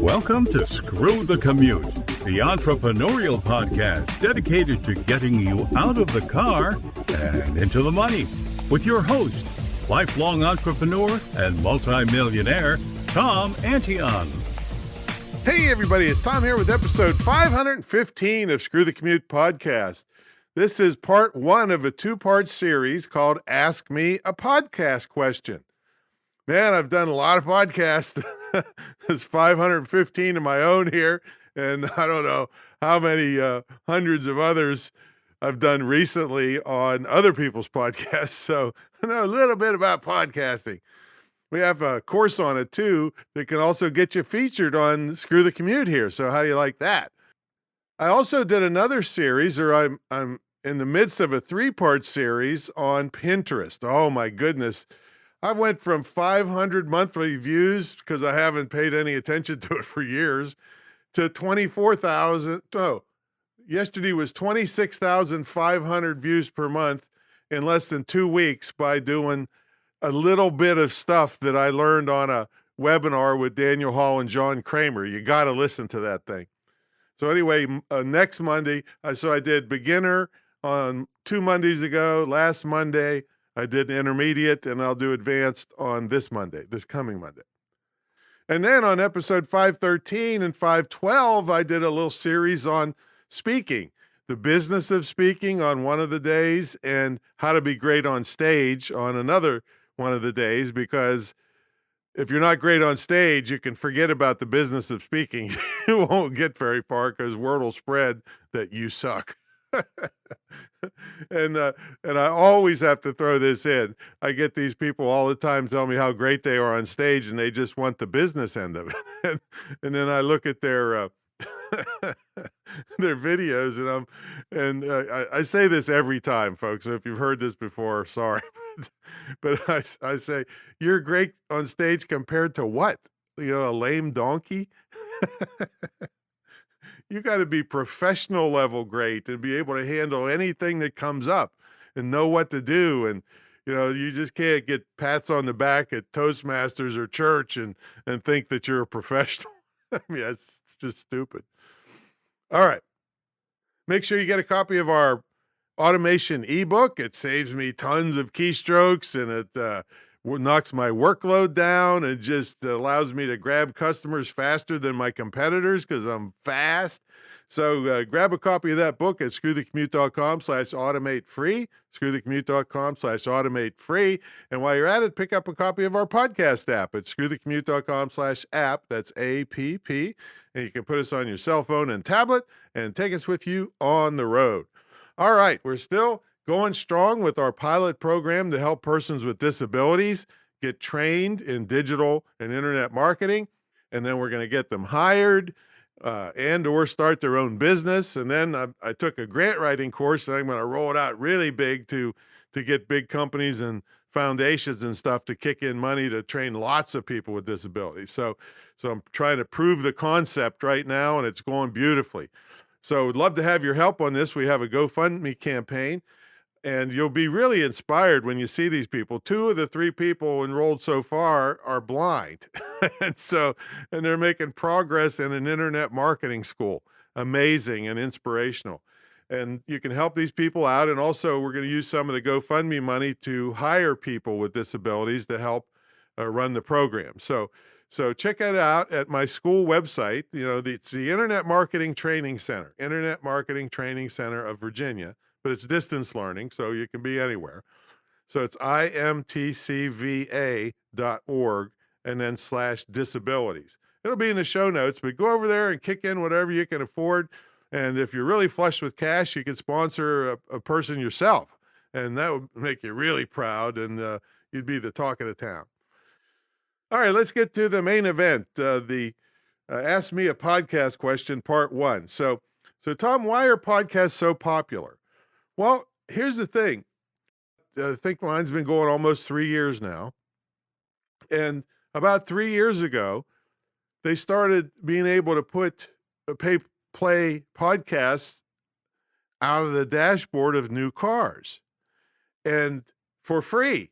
Welcome to Screw the Commute, the entrepreneurial podcast dedicated to getting you out of the car and into the money, with your host, lifelong entrepreneur and multimillionaire, Tom Antion. Hey everybody, it's Tom here with episode 515 of Screw the Commute podcast. This is part one of a two-part series called Ask Me a Podcast Question. Man, I've done a lot of podcasts. There's 515 of my own here, and I don't know how many hundreds of others I've done recently on other people's podcasts. So I know a little bit about podcasting. We have a course on it too that can also get you featured on Screw the Commute here. So how do you like that? I also did another series, or I'm in the midst of a three-part series on Pinterest. Oh my goodness. I went from 500 monthly views, because I haven't paid any attention to it for years, to 24,000. Oh, yesterday was 26,500 views per month in less than 2 weeks by doing a little bit of stuff that I learned on a webinar with Daniel Hall and John Kramer. You got to listen to that thing. So anyway, next Monday, so I did beginner on 2 Mondays ago. Last Monday, I did intermediate, and I'll do advanced on this coming Monday. And then on episode 513 and 512, I did a little series on speaking, the business of speaking on one of the days, and how to be great on stage on another one of the days, because if you're not great on stage, you can forget about the business of speaking. You won't get very far, because word will spread that you suck. And I always have to throw this in. I get these people all the time telling me how great they are on stage, and they just want the business end of it. And then I look at their their videos, and I say this every time, folks. So if you've heard this before, sorry, but I say, you're great on stage compared to what? A lame donkey? You got to be professional level great and be able to handle anything that comes up and know what to do. And, you just can't get pats on the back at Toastmasters or church and think that you're a professional. I mean, it's just stupid. All right. Make sure you get a copy of our automation ebook. It saves me tons of keystrokes, and it knocks my workload down. It just allows me to grab customers faster than my competitors, because I'm fast. So grab a copy of that book at screwthecommute.com/automate free, screwthecommute.com/automate free. And while you're at it, pick up a copy of our podcast app at screwthecommute.com/app. That's APP. And you can put us on your cell phone and tablet and take us with you on the road. All right, we're still going strong with our pilot program to help persons with disabilities get trained in digital and internet marketing. And then we're going to get them hired and or start their own business. And then I took a grant writing course, and I'm going to roll it out really big to get big companies and foundations and stuff to kick in money to train lots of people with disabilities. So I'm trying to prove the concept right now, and it's going beautifully. So we'd love to have your help on this. We have a GoFundMe campaign. And you'll be really inspired when you see these people. 2 of the 3 people enrolled so far are blind. and they're making progress in an internet marketing school. Amazing and inspirational. And you can help these people out. And also, we're going to use some of the GoFundMe money to hire people with disabilities to help run the program. So check it out at my school website. It's the Internet Marketing Training Center, Internet Marketing Training Center of Virginia. But it's distance learning, so you can be anywhere. So it's imtcva.org and then /disabilities. It'll be in the show notes, but go over there and kick in whatever you can afford. And if you're really flush with cash, you can sponsor a person yourself. And that would make you really proud, and you'd be the talk of the town. All right, let's get to the main event, the Ask Me a Podcast Question, part one. So Tom, why are podcasts so popular? Well, here's the thing. I think mine's been going almost 3 years now. And about 3 years ago, they started being able to put play podcasts out of the dashboard of new cars, and for free.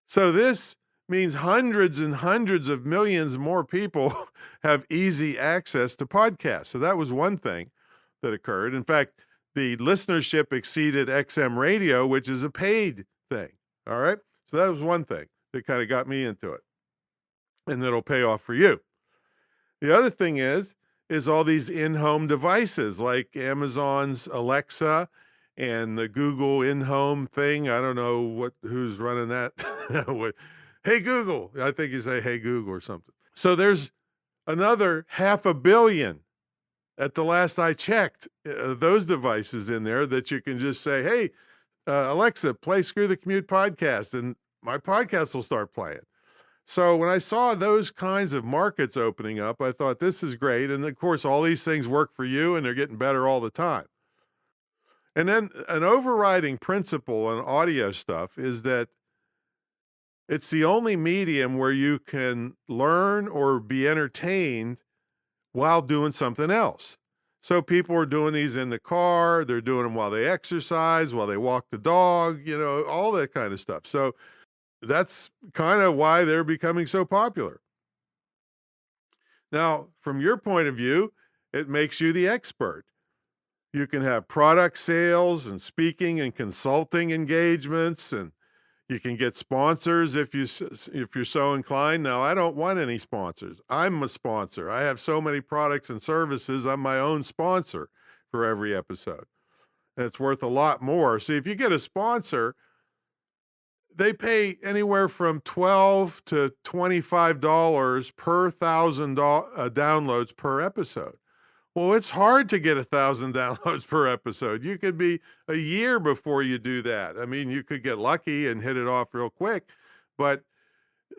So this means hundreds and hundreds of millions more people have easy access to podcasts. So that was one thing that occurred. In fact, the listenership exceeded XM radio, which is a paid thing. All right. So that was one thing that kind of got me into it, and that'll pay off for you. The other thing is all these in-home devices like Amazon's Alexa and the Google in-home thing. I don't know who's running that. Hey, Google. I think you say, hey, Google or something. So there's another 500 million at the last I checked, those devices in there that you can just say, hey, Alexa, play Screw the Commute podcast, and my podcast will start playing. So when I saw those kinds of markets opening up, I thought this is great. And of course, all these things work for you and they're getting better all the time. And then an overriding principle in audio stuff is that it's the only medium where you can learn or be entertained while doing something else. So people are doing these in the car, they're doing them while they exercise, while they walk the dog, all that kind of stuff. So that's kind of why they're becoming so popular. Now, from your point of view, it makes you the expert. You can have product sales and speaking and consulting engagements, and you can get sponsors if you're so inclined. Now, I don't want any sponsors. I'm a sponsor. I have so many products and services. I'm my own sponsor for every episode. And it's worth a lot more. See, if you get a sponsor, they pay anywhere from $12 to $25 per 1,000 downloads per episode. Well, it's hard to get 1,000 downloads per episode. You could be a year before you do that. I mean, you could get lucky and hit it off real quick, but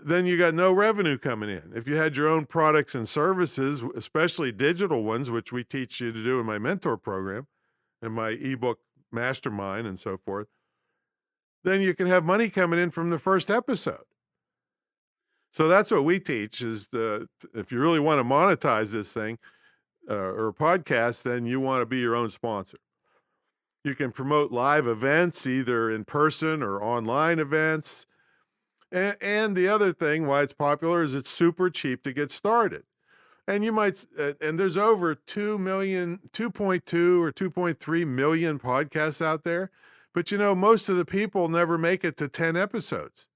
then you got no revenue coming in. If you had your own products and services, especially digital ones, which we teach you to do in my mentor program and my ebook mastermind and so forth, then you can have money coming in from the first episode. So that's what we teach is if you really want to monetize this thing or a podcast, then you want to be your own sponsor. You can promote live events, either in person or online events. And the other thing why it's popular is it's super cheap to get started. And you might, and there's over 2.2 or 2.3 million podcasts out there. But most of the people never make it to 10 episodes.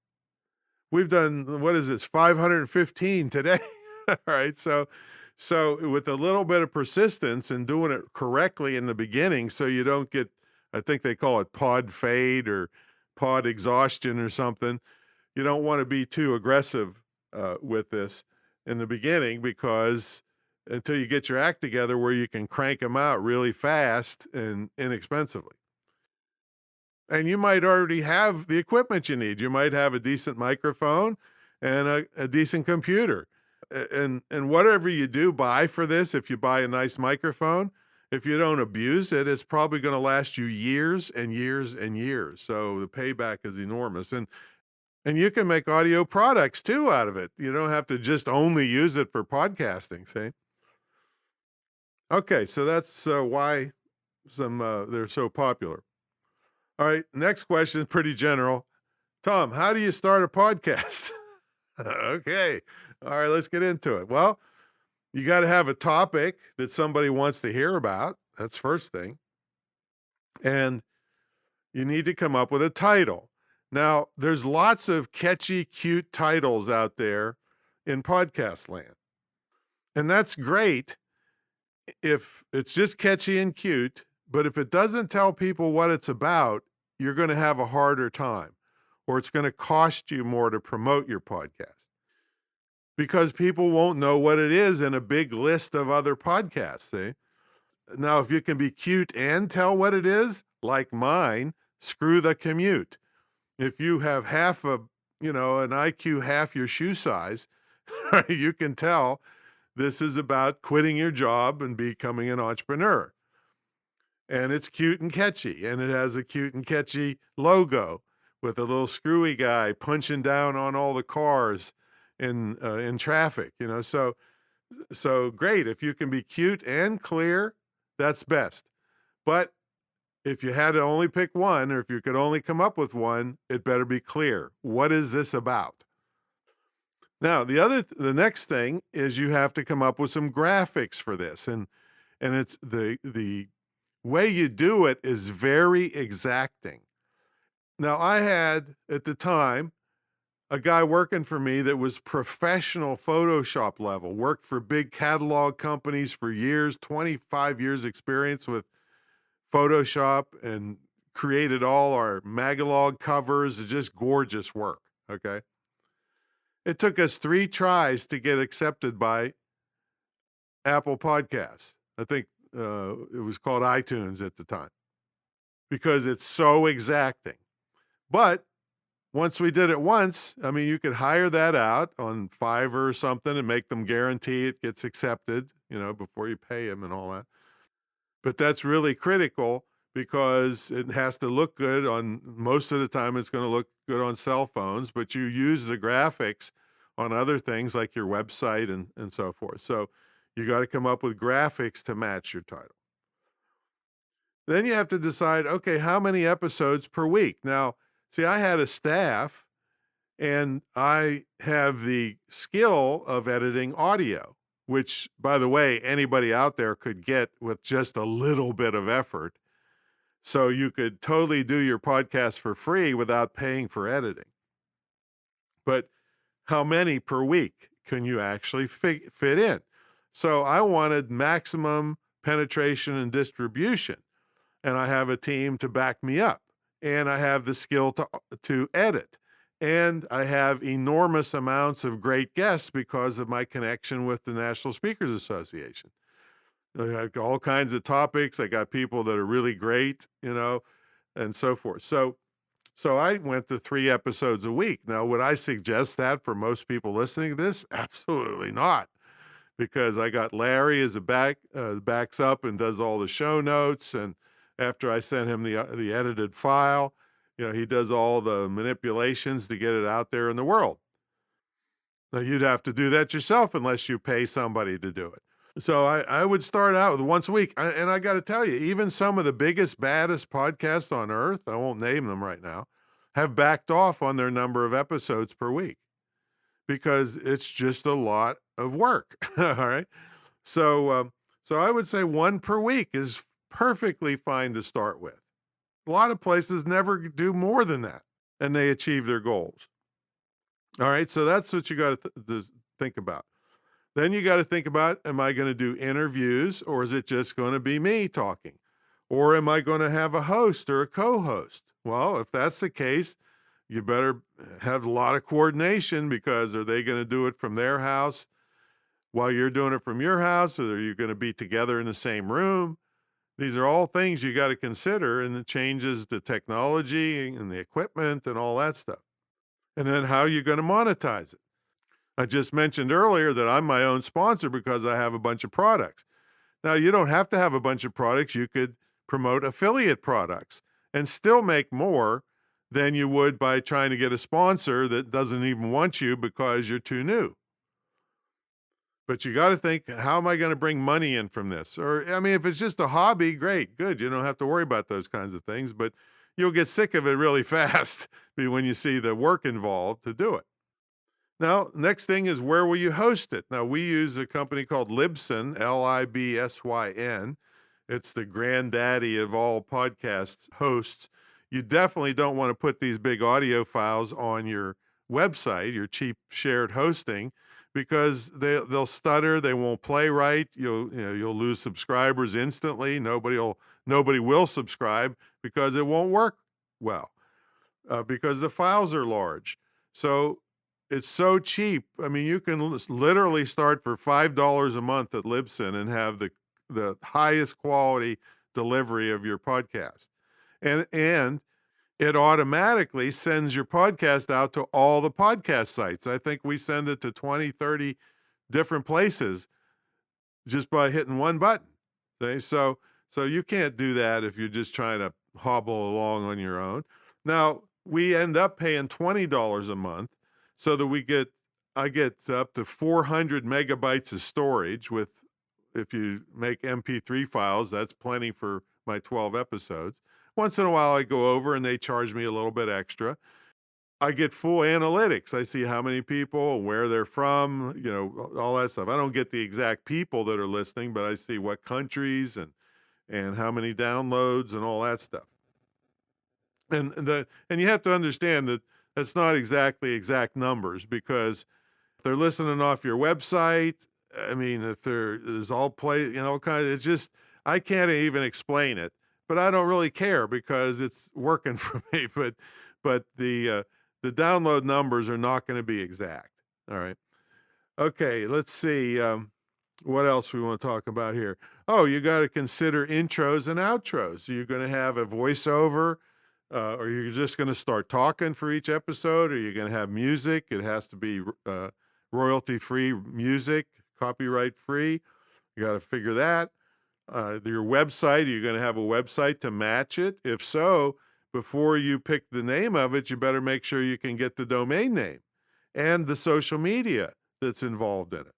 We've done, 515 today. All right. So with a little bit of persistence and doing it correctly in the beginning, so you don't get, I think they call it pod fade or pod exhaustion or something. You don't want to be too aggressive with this in the beginning, because until you get your act together where you can crank them out really fast and inexpensively. And you might already have the equipment you need. You might have a decent microphone and a decent computer. And whatever you do buy for this, if you buy a nice microphone, if you don't abuse it, it's probably going to last you years and years and years. So the payback is enormous. And you can make audio products too out of it. You don't have to just only use it for podcasting, see? Okay, so that's why they're so popular. All right, next question is pretty general. Tom, how do you start a podcast? Okay, all right, let's get into it. Well, you got to have a topic that somebody wants to hear about. That's first thing. And you need to come up with a title. Now, there's lots of catchy, cute titles out there in podcast land. And that's great if it's just catchy and cute, but if it doesn't tell people what it's about, you're going to have a harder time, or it's going to cost you more to promote your podcast because people won't know what it is in a big list of other podcasts, see? Now, if you can be cute and tell what it is, like mine, Screw the Commute. If you have an IQ half your shoe size, you can tell this is about quitting your job and becoming an entrepreneur. And it's cute and catchy, and it has a cute and catchy logo with a little screwy guy punching down on all the cars in traffic, So great. If you can be cute and clear, that's best. But if you had to only pick one, or if you could only come up with one, it better be clear. What is this about? Now, the next thing is you have to come up with some graphics for this, and it's the way you do it is very exacting. Now, I had at the time a guy working for me that was professional Photoshop level, worked for big catalog companies for years, 25 years experience with Photoshop, and created all our Magalog covers. It's just gorgeous work. Okay. It took us 3 tries to get accepted by Apple Podcasts. I think it was called iTunes at the time because it's so exacting. But once we did it once, I mean, you could hire that out on Fiverr or something and make them guarantee it gets accepted, before you pay them and all that. But that's really critical because it has to look good on most of the time. It's going to look good on cell phones, but you use the graphics on other things like your website and so forth. So you got to come up with graphics to match your title. Then you have to decide, okay, how many episodes per week? Now, see, I had a staff and I have the skill of editing audio, which, by the way, anybody out there could get with just a little bit of effort. So you could totally do your podcast for free without paying for editing. But how many per week can you actually fit in? So I wanted maximum penetration and distribution, and I have a team to back me up, and I have the skill to edit, and I have enormous amounts of great guests because of my connection with the National Speakers Association. I have all kinds of topics. I got people that are really great, and so forth. So I went to 3 episodes a week. Now, would I suggest that for most people listening to this? Absolutely not, because I got Larry as a backs up and does all the show notes, and after I send him the edited file, he does all the manipulations to get it out there in the world. Now, you'd have to do that yourself unless you pay somebody to do it. So I would start out with once a week. And I got to tell you, even some of the biggest, baddest podcasts on earth, I won't name them right now, have backed off on their number of episodes per week because it's just a lot of work. All right. So I would say 1 per week is perfectly fine to start with. A lot of places never do more than that, and they achieve their goals. All right. So that's what you got to think about. Then you got to think about, am I going to do interviews or is it just going to be me talking? Or am I going to have a host or a co-host? Well, if that's the case, you better have a lot of coordination because are they going to do it from their house while you're doing it from your house, or are you going to be together in the same room? These are all things you got to consider, and it changes the technology and the equipment and all that stuff. And then how are you going to monetize it? I just mentioned earlier that I'm my own sponsor because I have a bunch of products. Now, you don't have to have a bunch of products. You could promote affiliate products and still make more than you would by trying to get a sponsor that doesn't even want you because you're too new. But you got to think, how am I going to bring money in from this? Or, I mean, if it's just a hobby, great, good. You don't have to worry about those kinds of things, but you'll get sick of it really fast when you see the work involved to do it. Now, next thing is, where will you host it? Now, we use a company called Libsyn, Libsyn. It's the granddaddy of all podcast hosts. You definitely don't want to put these big audio files on your website, your cheap shared hosting, because they'll stutter, they won't play right. You'll lose subscribers instantly. Nobody will subscribe because it won't work well, because the files are large. So it's so cheap. I mean, you can literally start for $5 a month at Libsyn and have the highest quality delivery of your podcast. And it automatically sends your podcast out to all the podcast sites. I think we send it to 20, 30 different places just by hitting one button. Okay? So you can't do that if you're just trying to hobble along on your own. Now, we end up paying $20 a month so that I get up to 400 megabytes of storage if you make MP3 files, that's plenty for my 12 episodes. Once in a while I go over and they charge me a little bit extra. I get full analytics. I see how many people, where they're from, all that stuff. I don't get the exact people that are listening, but I see what countries and how many downloads and all that stuff. And you have to understand that that's not exactly exact numbers, because if they're listening off your website, I mean, if there's all it's just, I can't even explain it, but I don't really care because it's working for me. But the download numbers are not going to be exact. All right. Okay. Let's see. What else we want to talk about here? Oh, you got to consider intros and outros. You're going to have a voiceover, or you're just going to start talking for each episode, or you're going to have music. It has to be royalty-free music, copyright-free. You got to figure that. Your website, you're going to have a website to match it. If so, before you pick the name of it, you better make sure you can get the domain name and the social media that's involved in it.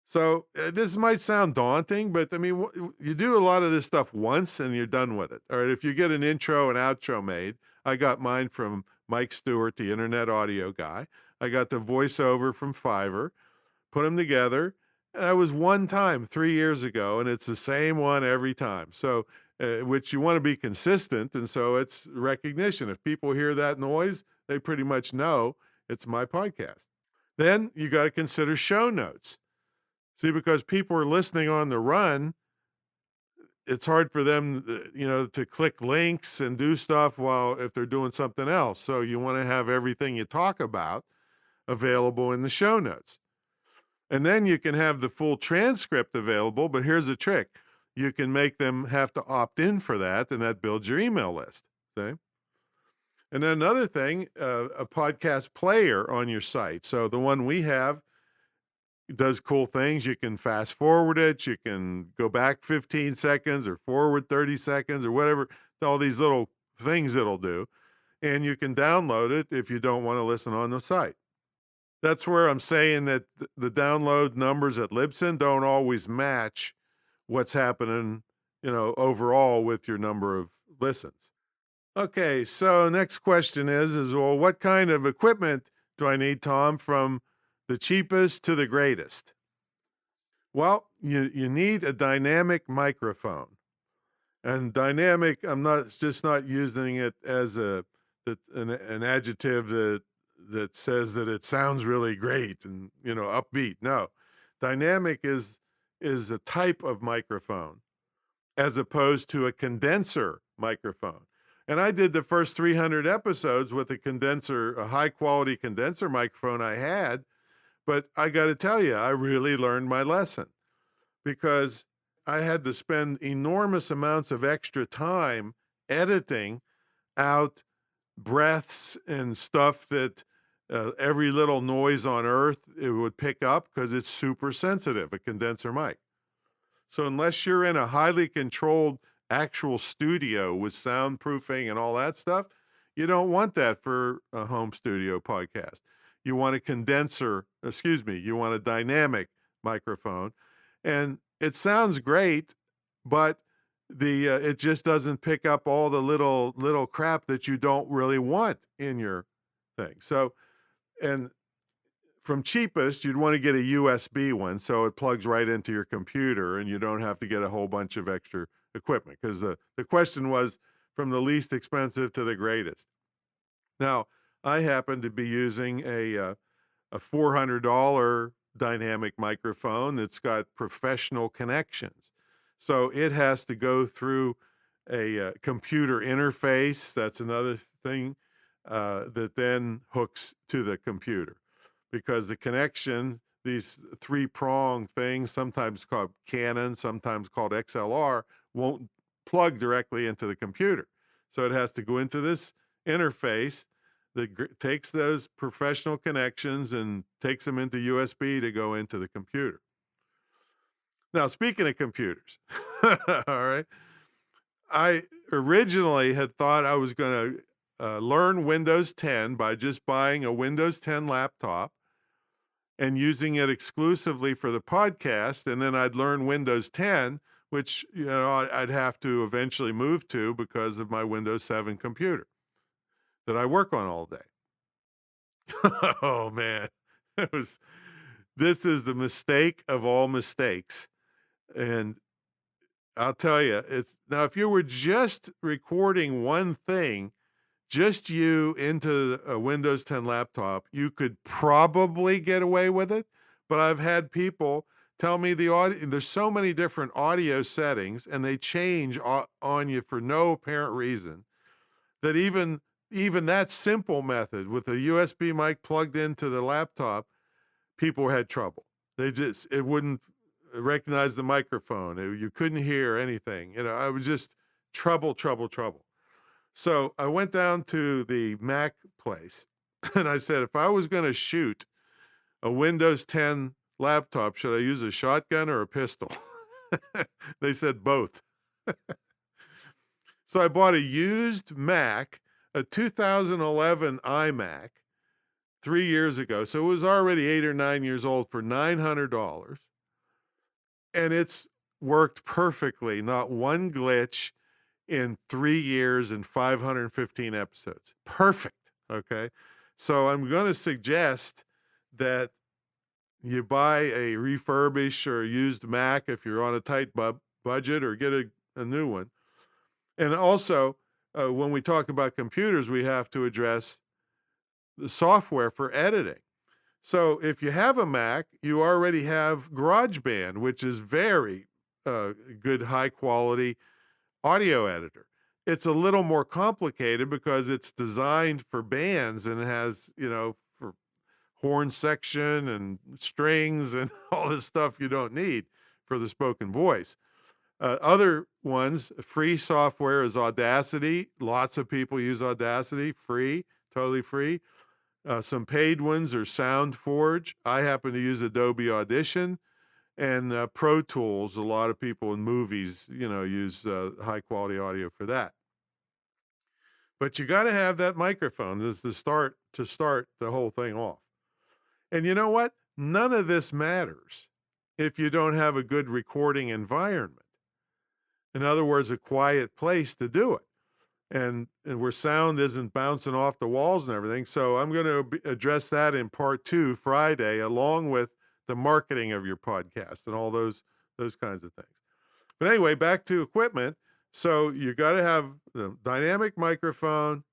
So this might sound daunting, but I mean, you do a lot of this stuff once and you're done with it. All right. If you get an intro and outro made, I got mine from Mike Stewart, the internet audio guy. I got the voiceover from Fiverr, put them together. That was one time 3 years ago, and it's the same one every time. So, which you want to be consistent. And so it's recognition. If people hear that noise, they pretty much know it's my podcast. Then you got to consider show notes. See, because people are listening on the run, it's hard for them, to click links and do stuff if they're doing something else. So you want to have everything you talk about available in the show notes. And then you can have the full transcript available, but here's the trick. You can make them have to opt in for that, and that builds your email list. See? And then another thing, a podcast player on your site. So the one we have does cool things. You can fast forward it. You can go back 15 seconds or forward 30 seconds or whatever, all these little things it'll do. And you can download it if you don't want to listen on the site. That's where I'm saying that the download numbers at Libsyn don't always match what's happening, overall with your number of listens. Okay, so next question is, well, what kind of equipment do I need, Tom, from the cheapest to the greatest? Well, you need a dynamic microphone. And dynamic, I'm not using it as an adjective that says that it sounds really great and, upbeat. No, dynamic is a type of microphone as opposed to a condenser microphone. And I did the first 300 episodes with a high quality condenser microphone I had. But I got to tell you, I really learned my lesson, because I had to spend enormous amounts of extra time editing out breaths and stuff that every little noise on earth it would pick up, because it's super sensitive, a condenser mic. So unless you're in a highly controlled actual studio with soundproofing and all that stuff, you don't want that for a home studio podcast. You want you want a dynamic microphone. And it sounds great, but it just doesn't pick up all the little crap that you don't really want in your thing. So, and from cheapest, you'd want to get a USB one, so it plugs right into your computer and you don't have to get a whole bunch of extra equipment, because the question was from the least expensive to the greatest. Now, I happen to be using a $400 dynamic microphone that's got professional connections. So it has to go through a computer interface. That's another thing that then hooks to the computer, because the connection, these 3-prong things, sometimes called Canon, sometimes called XLR, won't plug directly into the computer. So it has to go into this interface that takes those professional connections and takes them into USB to go into the computer. Now, speaking of computers, all right, I originally had thought I was going to learn Windows 10 by just buying a Windows 10 laptop and using it exclusively for the podcast, and then I'd learn Windows 10, which I'd have to eventually move to because of my Windows 7 computer that I work on all day. Oh man. It was this is the mistake of all mistakes. And I'll tell you, it's now if you were just recording one thing, just you into a Windows 10 laptop, you could probably get away with it. But I've had people tell me the audio, there's so many different audio settings and they change on you for no apparent reason that even that simple method with a USB mic plugged into the laptop, people had trouble. It wouldn't recognize the microphone. You couldn't hear anything. I was just trouble, trouble, trouble. So I went down to the Mac place and I said, if I was going to shoot a Windows 10 laptop, should I use a shotgun or a pistol? They said both. So I bought a used Mac, a 2011 iMac 3 years ago. So it was already 8 or 9 years old for $900. And it's worked perfectly, not one glitch in 3 years and 515 episodes. Perfect. Okay. So I'm going to suggest that you buy a refurbished or used Mac if you're on a tight budget, or get a new one. And also, when we talk about computers, we have to address the software for editing. So if you have a Mac, you already have GarageBand, which is very good, high quality audio editor. It's a little more complicated because it's designed for bands and it has, for horn section and strings and all this stuff you don't need for the spoken voice. Other ones, free software is Audacity. Lots of people use Audacity, free, totally free. Some paid ones are SoundForge. I happen to use Adobe Audition and Pro Tools. A lot of people in movies, use high quality audio for that. But you got to have that microphone to start the whole thing off. And you know what? None of this matters if you don't have a good recording environment. In other words, a quiet place to do it. And where sound isn't bouncing off the walls and everything. So I'm going to address that in part 2 Friday, along with the marketing of your podcast and all those kinds of things. But anyway, back to equipment. So you got to have the dynamic microphone,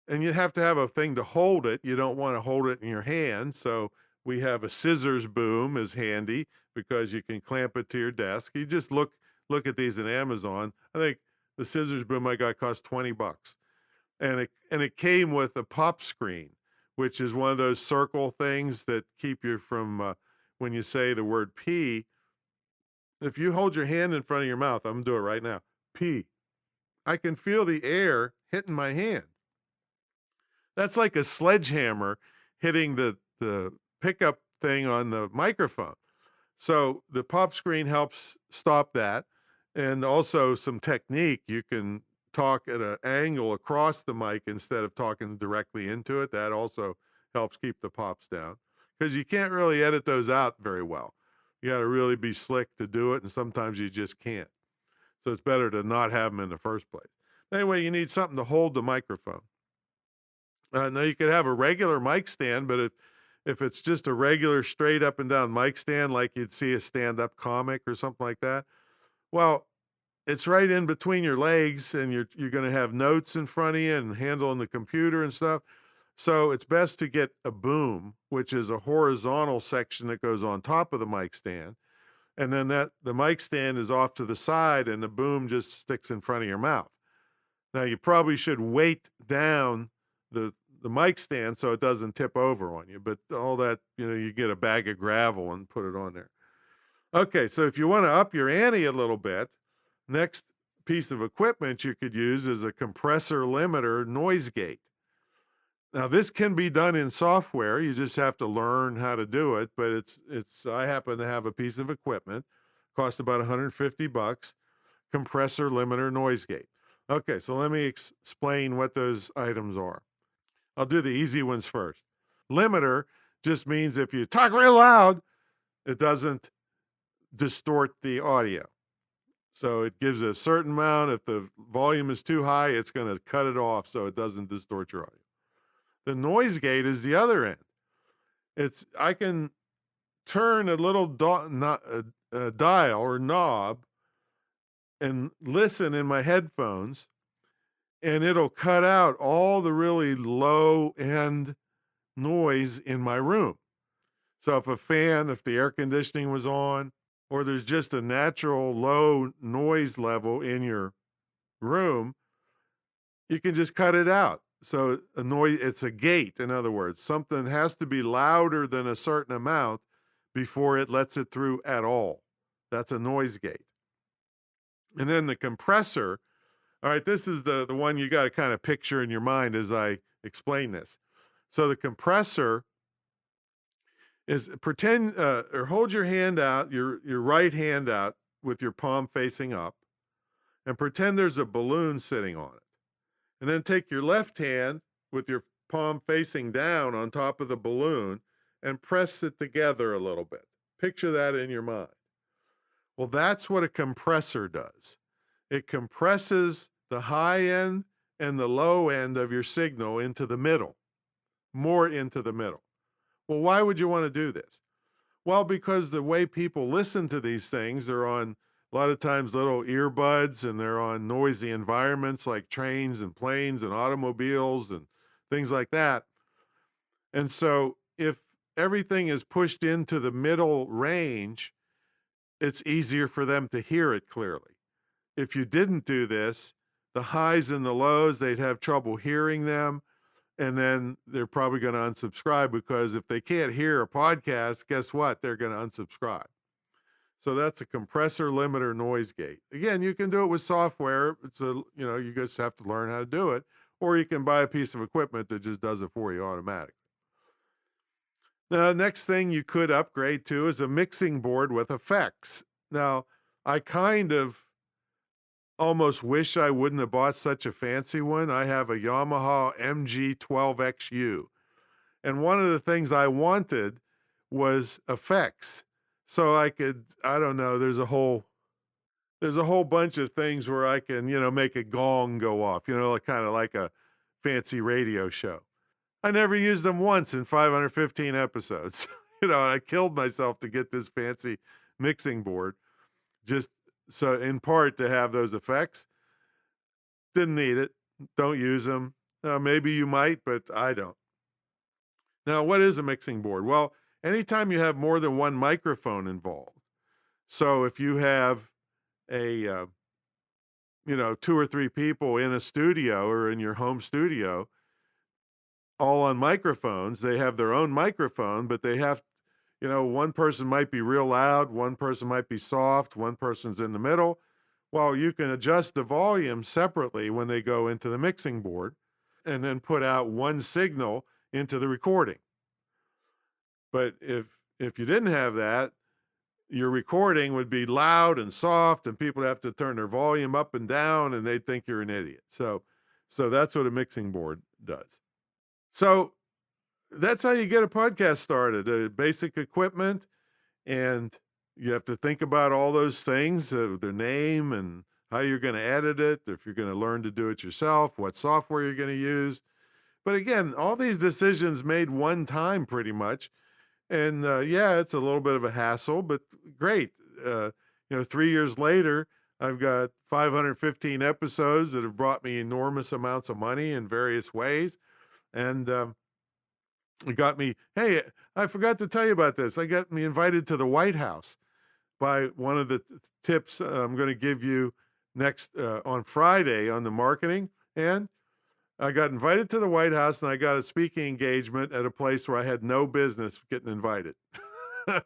and you have to have a thing to hold it. You don't want to hold it in your hand. So we have a scissors boom is handy because you can clamp it to your desk. You just look at these in Amazon. I think the scissors boom I got cost $20, and it came with a pop screen, which is one of those circle things that keep you from when you say the word P. If you hold your hand in front of your mouth, I'm gonna do it right now. P. I can feel the air hitting my hand. That's like a sledgehammer hitting the pickup thing on the microphone. So the pop screen helps stop that. And also some technique. You can talk at an angle across the mic instead of talking directly into it. That also helps keep the pops down, because you can't really edit those out very well. You got to really be slick to do it, and sometimes you just can't. So it's better to not have them in the first place. Anyway, you need something to hold the microphone. Now you could have a regular mic stand, but if it's just a regular straight up and down mic stand, like you'd see a stand-up comic or something like that, well, it's right in between your legs, and you're going to have notes in front of you and handling the computer and stuff. So it's best to get a boom, which is a horizontal section that goes on top of the mic stand. And then the mic stand is off to the side and the boom just sticks in front of your mouth. Now you probably should weight down the mic stand so it doesn't tip over on you, but all that, you get a bag of gravel and put it on there. Okay, so if you want to up your ante a little bit, next piece of equipment you could use is a compressor limiter noise gate. Now this can be done in software. You just have to learn how to do it, but I happen to have a piece of equipment, cost about $150, compressor limiter noise gate. Okay, so let me explain what those items are. I'll do the easy ones first. Limiter just means if you talk real loud, it doesn't distort the audio. So it gives a certain amount. If the volume is too high, it's going to cut it off so it doesn't distort your audio. The noise gate is the other end. I can turn a little dial or knob and listen in my headphones, and it'll cut out all the really low end noise in my room. So if the air conditioning was on, or there's just a natural low noise level in your room, you can just cut it out. So it's a gate, in other words. Something has to be louder than a certain amount before it lets it through at all. That's a noise gate. And then the compressor, all right, this is the one you got to kind of picture in your mind as I explain this. So the compressor is or hold your hand out, your right hand out with your palm facing up, and pretend there's a balloon sitting on it. And then take your left hand with your palm facing down on top of the balloon and press it together a little bit. Picture that in your mind. Well, that's what a compressor does. It compresses the high end and the low end of your signal into the middle, more into the middle. Well, why would you want to do this? Well, because the way people listen to these things, they're on a lot of times little earbuds, and they're on noisy environments like trains and planes and automobiles and things like that. And so if everything is pushed into the middle range, it's easier for them to hear it clearly. If you didn't do this, the highs and the lows, they'd have trouble hearing them. And then they're probably going to unsubscribe, because if they can't hear a podcast, guess what? They're going to unsubscribe. So that's a compressor limiter noise gate. Again, you can do it with software. You just have to learn how to do it, or you can buy a piece of equipment that just does it for you automatically. Now, next thing you could upgrade to is a mixing board with effects. Now, I kind of almost wish I wouldn't have bought such a fancy one. I have a Yamaha MG12XU. And one of the things I wanted was effects. So I could, there's a whole bunch of things where I can, make a gong go off, kind of like a fancy radio show. I never used them once in 515 episodes. I killed myself to get this fancy mixing board, just so in part to have those effects. Didn't need it. Don't use them. Maybe you might, but I don't. Now, what is a mixing board? Well, anytime you have more than one microphone involved. So if you have a, 2 or 3 people in a studio or in your home studio, all on microphones, they have their own microphone, but they have, one person might be real loud, one person might be soft, one person's in the middle. Well, you can adjust the volume separately when they go into the mixing board, and then put out one signal into the recording. But if you didn't have that, your recording would be loud and soft, and people have to turn their volume up and down, and they'd think you're an idiot. So that's what a mixing board does. So that's how you get a podcast started, basic equipment, and you have to think about all those things, their name and how you're going to edit it, if you're going to learn to do it yourself, what software you're going to use. But again, all these decisions made one time pretty much. And it's a little bit of a hassle, but great. 3 years later, I've got 515 episodes that have brought me enormous amounts of money in various ways. And it got me, hey, I forgot to tell you about this. I got me invited to the White House by one of the tips I'm going to give you next on Friday on the marketing. And I got invited to the White House, and I got a speaking engagement at a place where I had no business getting invited. And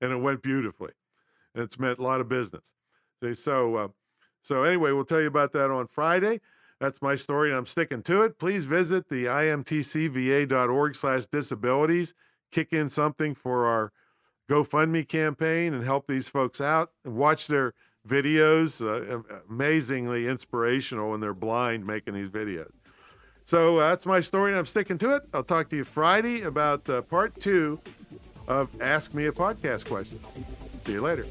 it went beautifully. And it's meant a lot of business. So anyway, we'll tell you about that on Friday. That's my story, and I'm sticking to it. Please visit the imtcva.org/disabilities. Kick in something for our GoFundMe campaign and help these folks out. And watch their videos. Amazingly inspirational, and they're blind making these videos. So that's my story, and I'm sticking to it. I'll talk to you Friday about part 2 of Ask Me a Podcast Question. See you later.